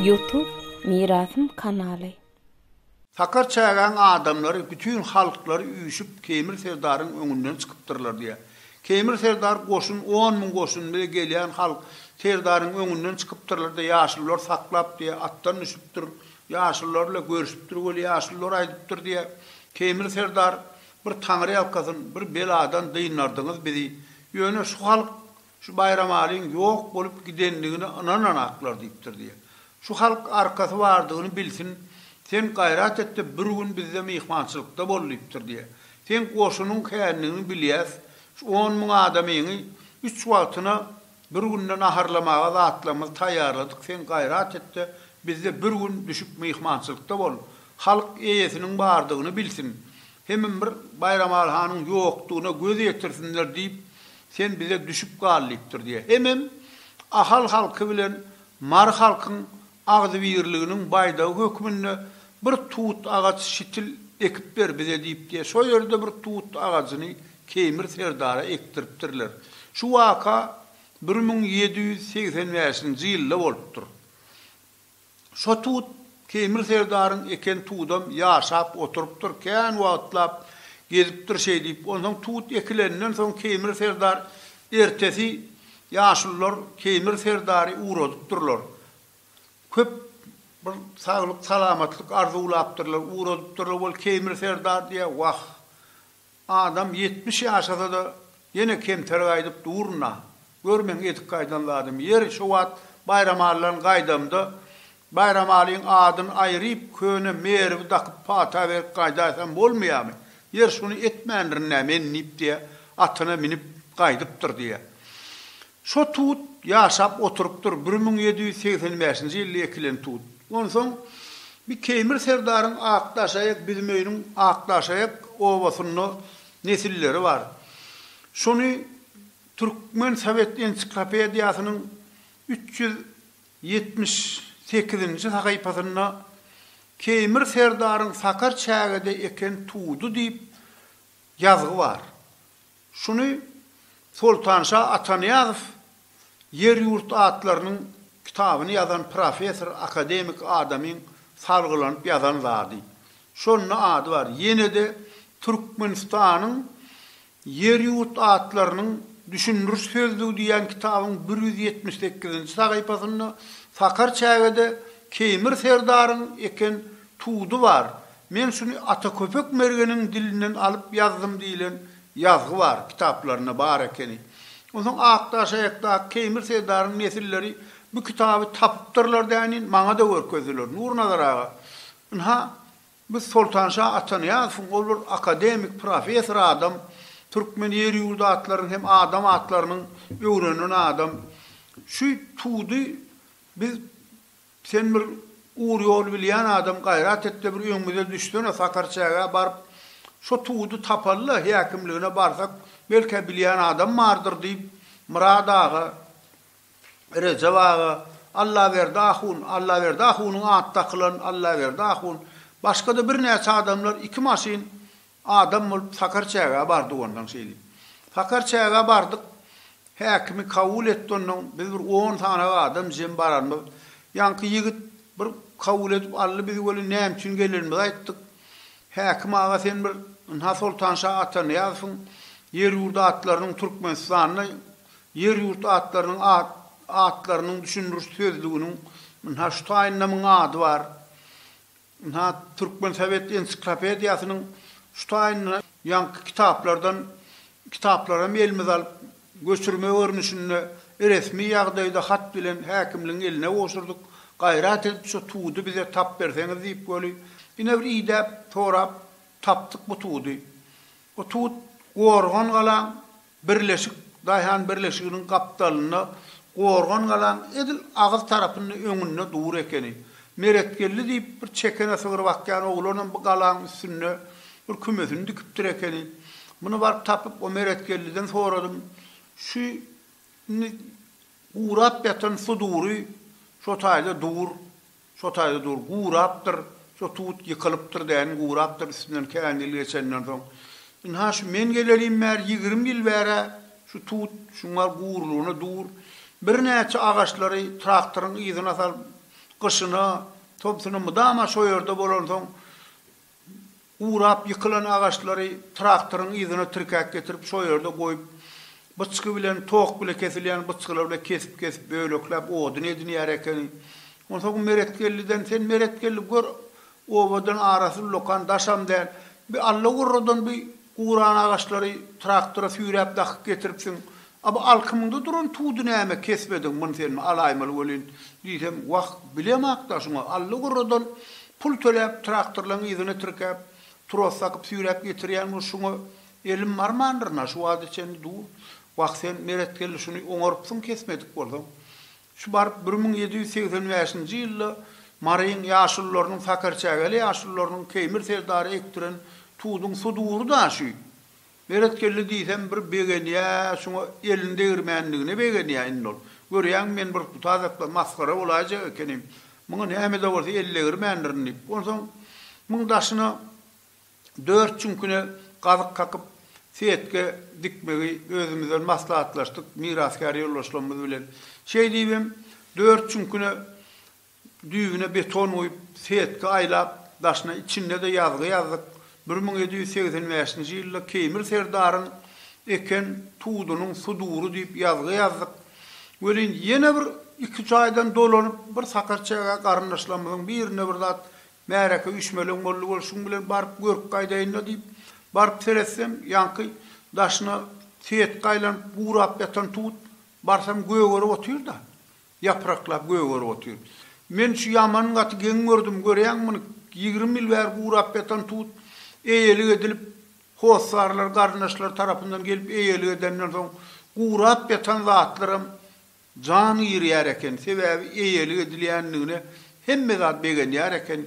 YouTube Mirasım kanaly. Sakar çağıran adamları, bütün halkları üyüşüp Kemir Serdar'ın öňünden çıkıptırlar diye. Kemir Serdar goşun 10.000 goşun bilen gelýän halk Serdar'ın öňünden çıkıptırlar diye ýaşylar saklap diye attan düşüpdir. Ýaşylarla görüşüpdir, öyle ýaşylar aýdypdyr diye. Kemir Serdar bir taňry ýalkasyn, bir beladan dyýnardyňyz bizi. Ýöne şu halk şu bayram alyň ýok bolup gidenligini anan aklar diýipdir diye. Şu halk arkasy bardygyny bilsin. Sen gayrat etdi bir gün bizde mihmançylykda bolýupdyr diye. Sen goşunyň känligini bilýäs. Şu 10.000 adamyny 3 wagtyna bir günden aharlamaga zatlamyz taýýarladyk. Sen gayrat etdi bizde bir gün düşüp mihmançylykda bol. Halk eýesiniň bardygyny bilsin. Hemen bir bayram alhanyň ýokdugyna göz ýetirsinler diýip sen bize düşüp galypdyr diye. Hemen ahal halky bilen mar halkyň agdy birliginiň baýda hökmünde bir tuut agaç şitil ekip ber bize diýip diye. Şo ýerde bir tuut agaçyny Kemir Serdar'a ektiripdirler. Şu waka 1785-nji ýylda bolupdyr. Şo tuut Kemir Serdar'ın eken tuudam ýaşap oturupdyr, kän wagtlap gezipdir şey diýip. Ondan tuut ekilenden soň Kemir Serdar ertesi ýaşylar Kemir Serdar'y uğradypdyrlar. Köp bir saglyk salamatlyk arzulapdyrlar, uğradypdyrlar bol Kemir Serdar diye wah. Adam 70 ýaşada da ýene kemter gaýdyp durna. Görmeň edik gaýdanladım. Yer şu wagt bayram alyň gaýdamda bayram alyň adyny aýryp köne merwi dakyp pata berip gaýdaysam bolmaýarmy? Yer şunu etmändirne men nip diye atyna minip gaýdypdyr diye. Şo tuut ýaşap oturupdyr 1785-nji ýylda ekilen tuut. Ondan soň bir Kemir Serdar'ın akdaşayak bizim öýüniň akdaşayak owasyny nesilleri var. Şonu Türkmen Sovet Ensiklopediýasynyň 378-nji sahypasyna Kemir Serdar'ın Sakar çägede eken tuudu diýip ýazgy var. Şunu Sultanşa Atanaýazow Yer ýurt atlarynyň kitabyny ýazan professor, akademik adamyň salgylanyp ýazan zady. Şonun ady var. Ýene de Türkmenistanyň Yer ýurt atlarynyň düşündürüş sözlüğü diýen kitabyň 178-nji sahypasyna Sakar çägede Kemir Serdar'ın eken tuudu var. Men şunu Ataköpek mergeniň dilinden alyp ýazdım diýilen ýazgy var kitaplaryna bar ekeni. Ondan akdaşaýakda Kemir Serdar'ın nesilleri bu kitaby tapypdyrlar dänin maňa da görkezdiler. Nurnazar aga. Ha biz Sultanşa Atanaýazow olur akademik professor adam, Türkmen ýer ýurdu atlarynyň hem adam atlarynyň öwrenen adam. Şu tuudy biz sen bir uğur ýol bilýän adam gaýrat etdi bir öňüňize düşdüne Sakarçaga baryp şo tuudy tapalla häkimligine barsak belki bilýän adam bardyr diýip Murad aga, Recep aga, Allah berdi ahun, Allah berdi ahunyň atda kılan, Allah berdi ahun. Başga da bir näçe adamlar iki maşin adam bolup Sakarçaga bardy ondan şeýle. Sakarçaga bardyk. Häkimi kabul etdi ondan biz bir 10 tane adam jem baranmy. Ýanky ýigit bir kabul edip ally bizi göle näme üçin gelenimizi aýtdyk. Häkim aga sen bir Sultanşa Atanaýazowyň yer ýurdu atlarynyň Türkmenistanyna yer ýurdu atlarynyň düşündürüş sözlüğiniň Ştaýnamyň ady var. Türkmen Sovet Ensiklopediýasynyň Ştaýn ýanky kitaplara elimiz alyp göçürme örnüşinde resmi ýagdaýda hat bilen häkimliň eline oşurduk. Gaýrat edip şu tuudy bize tap berseňiz diýip göli. Ine bir ýyda torap tapdyk bu tuudy. O tuut gorgan galan birleşik daýhan birleşiginiň kapitalyna gorgan galan edil agyz tarapyny öňünde dur ekeni. Meretgelli diýip bir çekene sygyr bakýan oglanyň bu galan üstüne bir kümesini dikipdir ekeni. Muny baryp tapyp o meretkelliden soradym. Şu uğrap yatan su duri, şu taýda dur, uğrapdyr, şu tuut yıkılıpdyr däň uğrapdyr üstünden känil geçenden soň. Ha şu men gelelim mer 20 yıl bäre şu tut şunlar guurluğuna dur. Bir näçe agaçlary traktorun ýygyna sal kışına topsunu mudama şoýarda bolan soň uğrap yıkılan agaçlary traktorun ýygyna tirkek getirip şoýarda goýup bıçky bilen tok bile kesilýän bıçkylar bilen kesip böleklep odun edin ýereken. Onsoň meretkelliden sen meretkelli gör owadan arasy lokan daşam der. Bir Allah gurrudan bir Uğran ağaçları traktora süýräp dakıp getiripsiň. Ama alkymyňda duran tuğdu näme kesmedin mun sen alaymaly bolyn. Diýsem wagt bilemek da şuňa Allah gurrudan pul töläp traktorlaryň ýygyna tirkep, turos sakyp süýräp getirýän bu şuňa elim marmandyrna şu wagt içen dur. Wagt sen meretkelli şuny oňarypsyň kesmedik boldy. Şu bar 1785-nji ýylda Maryň ýaşullarynyň fakarçägeli ýaşullarynyň keýmir serdary ekdiren tuğdun suduru da şu. Meretkelli diýsem bir begenýä, şuňa elinde girmänligine begenýä indol. Görýäň men bir tutazakla maskara bolajak ekenim. Muňa näme de bolsa elle girmändirin. Onsoň muň daşyna 4 çünküne gazyk kakyp setke dikmegi özümizden maslahatlaşdyk. Miraskary ýollaşmamyz bilen. Şey diýim 4 çünküne düýbüne beton oýup setke aýlap daşyna içinde de ýazgyk 1785-nji ýylda keýmir serdaryň eken tuğdunun suduru diýip ýazgyk. Welin ýene bir 2 çaýdan dolanyp bir sakarçaga garyndaşlamyň birine bir zat märeke üçmelen bolly bolşuň bilen baryp görüp gaýdaýynda diýip baryp seretsem ýanky daşyna set gaýlan buğrap ýatan tuğ barsam göýgörüp otyrdy da. Yapraklap göýgörüp otyrdy. Men şu ýamanyň gaty geň gördüm, görýäň muny 20 ýyl bäri buğrap ýatan tuğ eýeli edilip hossarlar garnaşlar tarapyndan gelip eýeli edenden soň guğrap ýatan zatlarym jan ýerýär eken. Sebäbi eýeli edilýänligine hemme zat begenýär eken.